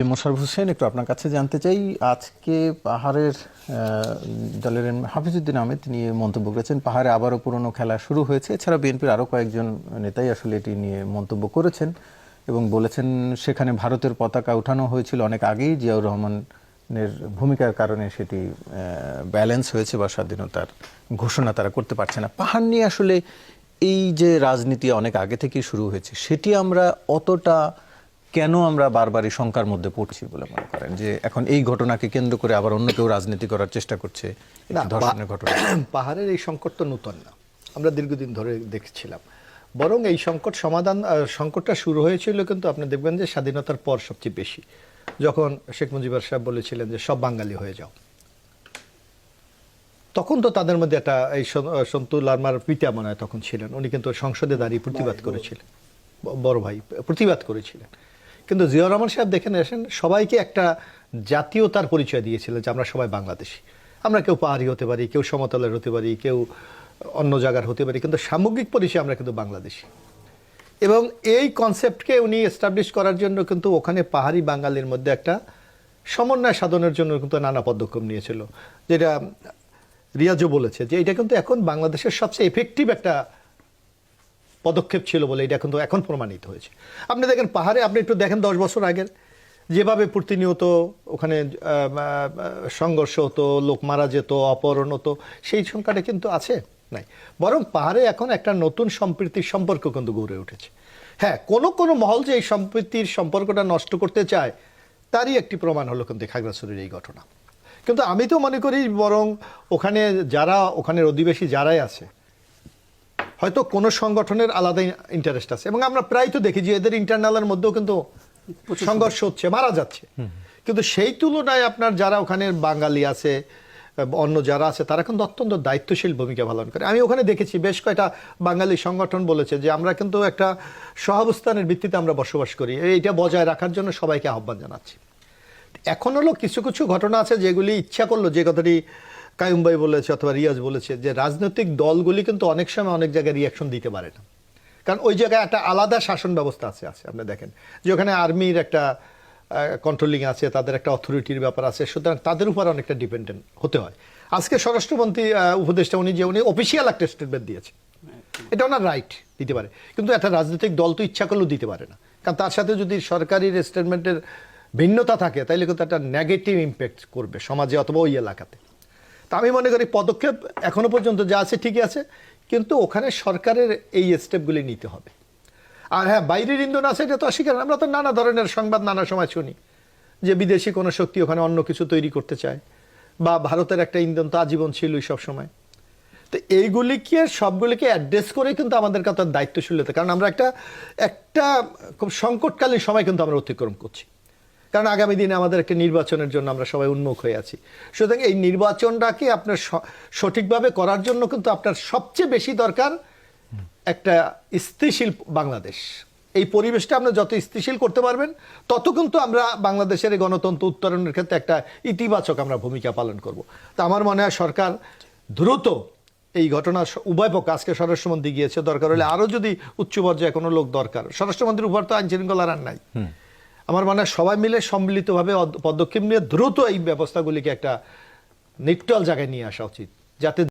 মোশাররফ হোসেন, একটু আপনার কাছে জানতে চাই, আজকে পাহাড়ের দলের হাফিজউদ্দিন আহমেদ তিনি মন্তব্য করেছেন পাহাড়ে আবারও পুরনো খেলা শুরু হয়েছে। এছাড়া বিএনপির আরও কয়েকজন নেতাই আসলে এটি নিয়ে মন্তব্য করেছেন এবং বলেছেন সেখানে ভারতের পতাকা উঠানো হয়েছিল অনেক আগেই, জিয়াউর রহমানের ভূমিকার কারণে সেটি ব্যালেন্স হয়েছে বা স্বাধীনতার ঘোষণা তারা করতে পারছে না। পাহাড় নিয়ে আসলে এই যে রাজনীতি অনেক আগে থেকেই শুরু হয়েছে, সেটি আমরা অতটা কেন আমরা বারবারই শঙ্কার মধ্যে পড়ছি বলে মনে করেন যে এখন এই ঘটনাকে কেন্দ্র করে আবার অন্য কেউ রাজনীতি করার চেষ্টা করছে? ধর্ষণের ঘটনা, পাহাড়ের এই সংকট তো নতুন না, আমরা দীর্ঘদিন ধরে দেখছিলাম। বরং এই সংকটটা শুরু হয়েছিল কিন্তু আপনি দেখবেন যে স্বাধীনতার পর সবচেয়ে বেশি, যখন শেখ মুজিবুর সাহেব বলেছিলেন যে সব বাঙালি হয়ে যাও। তখন তো তাদের মধ্যে একটা এই সন্তু লারমার পিতা মনে হয় তখন ছিলেন, উনি কিন্তু সংসদে দাঁড়িয়ে প্রতিবাদ করেছিলেন, বড় ভাই প্রতিবাদ করেছিলেন। কিন্তু জিয়াউর রহমান সাহেব দেখেন আসেন সবাইকে একটা জাতীয়তার পরিচয় দিয়েছিলেন যে আমরা সবাই বাংলাদেশি, আমরা কেউ পাহাড়ি হতে পারি, কেউ সমতলের হতে পারি, কেউ অন্য জায়গার হতে পারি, কিন্তু সামগ্রিক পরিচয় আমরা কিন্তু বাংলাদেশি। এবং এই কনসেপ্টকে উনি এস্টাবলিশ করার জন্য কিন্তু ওখানে পাহাড়ি বাঙালির মধ্যে একটা সমন্বয় সাধনের জন্য কিন্তু নানা পদক্ষেপ নিয়েছিল, যেটা রিয়াজও বলেছে যে এটা কিন্তু এখন বাংলাদেশের সবচেয়ে এফেক্টিভ একটা পদক্ষেপ ছিল বলে এটা কিন্তু এখন প্রমাণিত হয়েছে। আপনি দেখেন পাহাড়ে, আপনি একটু দেখেন 10 বছর আগের যেভাবে প্রতিনিয়ত ওখানে সংঘর্ষ হতো, লোক মারা যেত, অপহরণ হতো, সেই সংখ্যাটা কিন্তু আছে নাই। বরং পাহাড়ে এখন একটা নতুন সম্প্রীতির সম্পর্ক কিন্তু গড়ে উঠেছে। হ্যাঁ, কোনো মহল যে এই সম্প্রীতির সম্পর্কটা নষ্ট করতে চায় তারই একটি প্রমাণ হলো কিন্তু খাগড়াছড়ির এই ঘটনা। কিন্তু আমি তো মনে করি বরং ওখানে যারা ওখানের অধিবাসী যারাই আছে হয়তো কোনো সংগঠনের আলাদা ইন্টারেস্ট আছে, এবং আমরা প্রায় তো দেখি যে এদের ইন্টারনালের মধ্যেও কিন্তু সংঘর্ষ হচ্ছে, মারা যাচ্ছে। কিন্তু সেই তুলনায় আপনার যারা ওখানে বাঙালি আছে, অন্য যারা আছে, তারা কিন্তু অত্যন্ত দায়িত্বশীল ভূমিকা পালন করে। আমি ওখানে দেখেছি বেশ কয়েকটা বাঙালি সংগঠন বলেছে যে আমরা কিন্তু একটা সহাবস্থানের ভিত্তিতে আমরা বসবাস করি, এইটা বজায় রাখার জন্য সবাইকে আহ্বান জানাচ্ছি। এখন হলো কিছু কিছু ঘটনা আছে যেগুলি ইচ্ছা করলো, যে কথাটি কায়ুম ভাই বলেছে অথবা রিয়াজ বলেছে, যে রাজনৈতিক দলগুলি কিন্তু অনেক সময় অনেক জায়গায় রিয়াকশন দিতে পারে না, কারণ ওই জায়গায় একটা আলাদা শাসন ব্যবস্থা আছে। আপনি দেখেন যে ওখানে আর্মির একটা কন্ট্রোলিং আছে, তাদের একটা অথরিটির ব্যাপার আছে, সুতরাং তাদের উপর অনেকটা ডিপেন্ডেন্ট হতে হয়। আজকে স্বরাষ্ট্রমন্ত্রী উপদেষ্টা উনি অফিসিয়াল একটা স্টেটমেন্ট দিয়েছে, এটা ওনার রাইট, দিতে পারে, কিন্তু একটা রাজনৈতিক দল তো ইচ্ছা করলেও দিতে পারে না, কারণ তার সাথে যদি সরকারি স্টেটমেন্টের ভিন্নতা থাকে তাইলে কিন্তু একটা নেগেটিভ ইম্প্যাক্ট করবে সমাজে অথবা ওই এলাকাতে। তা আমি মনে করি পদক্ষেপ এখনো পর্যন্ত যা আছে ঠিকই আছে, কিন্তু ওখানে সরকারের এই স্টেপগুলি নিতে হবে। আর হ্যাঁ, বাইরের ইন্ধন আছে এটা তো অস্বীকার, আমরা তো নানা ধরনের সংবাদ নানা সময় শুনি যে বিদেশি কোনো শক্তি ওখানে অন্য কিছু তৈরি করতে চায়, বা ভারতের একটা ইন্ধন তো আজীবন ছিলই সবসময়। তো এইগুলিকে সবগুলিকে অ্যাড্রেস করে কিন্তু আমাদের কাছে দায়িত্বশীলতা, কারণ আমরা একটা খুব সংকটকালীন সময় কিন্তু আমরা অতিক্রম করছি, কারণ আগামী দিনে আমাদের একটা নির্বাচনের জন্য আমরা সবাই উন্মুখ হয়ে আছি। সুতরাং এই নির্বাচনটাকে আপনার সঠিকভাবে করার জন্য কিন্তু আপনার সবচেয়ে বেশি দরকার একটা স্থিতিশীল বাংলাদেশ। এই পরিবেশটা আমরা যত স্থিতিশীল করতে পারবেন তত কিন্তু আমরা বাংলাদেশের এই গণতন্ত্র উত্তরণের ক্ষেত্রে একটা ইতিবাচক আমরা ভূমিকা পালন করব। তা আমার মনে হয় সরকার দ্রুত এই ঘটনা, উভয় পক্ষ, আজকে স্বরাষ্ট্রমন্ত্রী গিয়েছে, দরকার হলে আরো যদি উচ্চ পর্যায়ে কোনো লোক দরকার, স্বরাষ্ট্রমন্ত্রীর উপর তো আইন শৃঙ্খলা আর নাই, আমার মনে হয় সবাই মিলে সম্মিলিতভাবে পদক্ষেপ নিয়ে দ্রুত এই ব্যবস্থাগুলিকে একটা নিউট্রাল জায়গায় নিয়ে আসা উচিত, যাতে